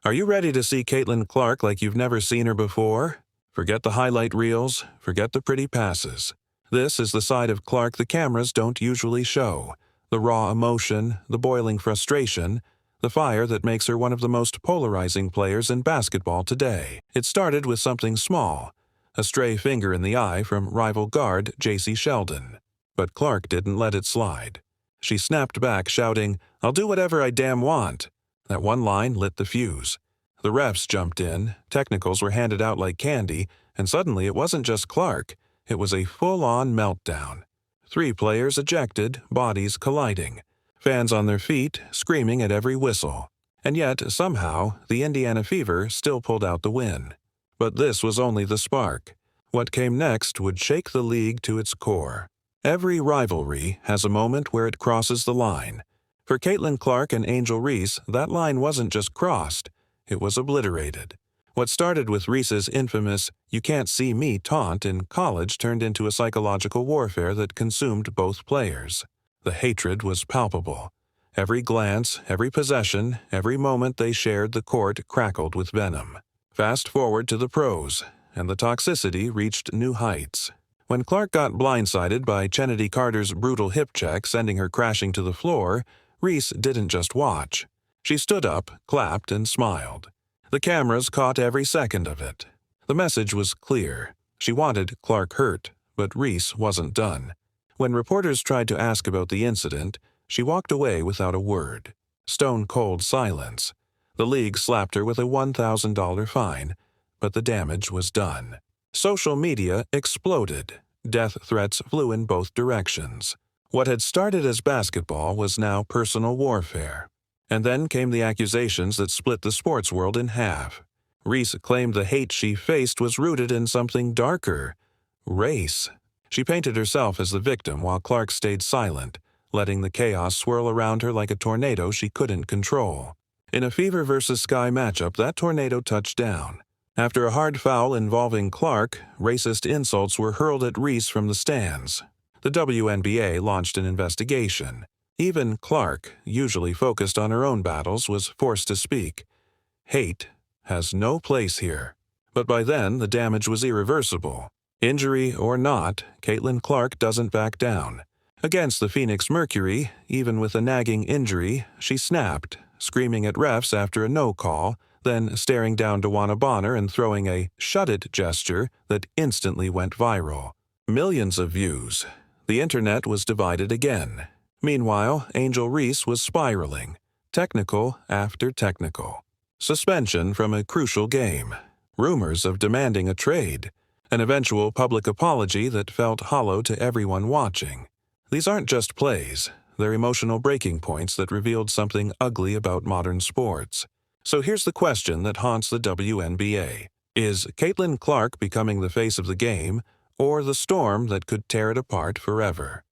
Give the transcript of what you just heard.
Are you ready to see Caitlin Clark like you've never seen her before? Forget the highlight reels, forget the pretty passes. This is the side of Clark the cameras don't usually show. The raw emotion, the boiling frustration, the fire that makes her one of the most polarizing players in basketball today. It started with something small, a stray finger in the eye from rival guard Jacy Sheldon. But Clark didn't let it slide. She snapped back, shouting, "I'll do whatever I damn want." That one line lit the fuse. The refs jumped in, technicals were handed out like candy, and suddenly it wasn't just Clark, it was a full-on meltdown. 3 players ejected, bodies colliding. Fans on their feet, screaming at every whistle. And yet, somehow, the Indiana Fever still pulled out the win. But this was only the spark. What came next would shake the league to its core. Every rivalry has a moment where it crosses the line. For Caitlin Clark and Angel Reese, that line wasn't just crossed, it was obliterated. What started with Reese's infamous "you can't see me" taunt in college turned into a psychological warfare that consumed both players. The hatred was palpable. Every glance, every possession, every moment they shared the court crackled with venom. Fast forward to the pros, and the toxicity reached new heights. When Clark got blindsided by Kennedy Carter's brutal hip check sending her crashing to the floor, Reese didn't just watch. She stood up, clapped, and smiled. The cameras caught every second of it. The message was clear. She wanted Clark hurt, but Reese wasn't done. When reporters tried to ask about the incident, she walked away without a word. Stone-cold silence. The league slapped her with a $1,000 fine, but the damage was done. Social media exploded. Death threats flew in both directions. What had started as basketball was now personal warfare. And then came the accusations that split the sports world in half. Reese claimed the hate she faced was rooted in something darker: race. She painted herself as the victim while Clark stayed silent, letting the chaos swirl around her like a tornado she couldn't control. In a Fever vs. Sky matchup, that tornado touched down. After a hard foul involving Clark, racist insults were hurled at Reese from the stands. The WNBA launched an investigation. Even Clark, usually focused on her own battles, was forced to speak. Hate has no place here. But by then, the damage was irreversible. Injury or not, Caitlin Clark doesn't back down. Against the Phoenix Mercury, even with a nagging injury, she snapped, screaming at refs after a no call, then staring down DeWanna Bonner and throwing a "shut it" gesture that instantly went viral. Millions of views. The internet was divided again. Meanwhile, Angel Reese was spiraling, technical after technical. Suspension from a crucial game. Rumors of demanding a trade. An eventual public apology that felt hollow to everyone watching. These aren't just plays, they're emotional breaking points that revealed something ugly about modern sports. So here's the question that haunts the WNBA. Is Caitlin Clark becoming the face of the game, or the storm that could tear it apart forever?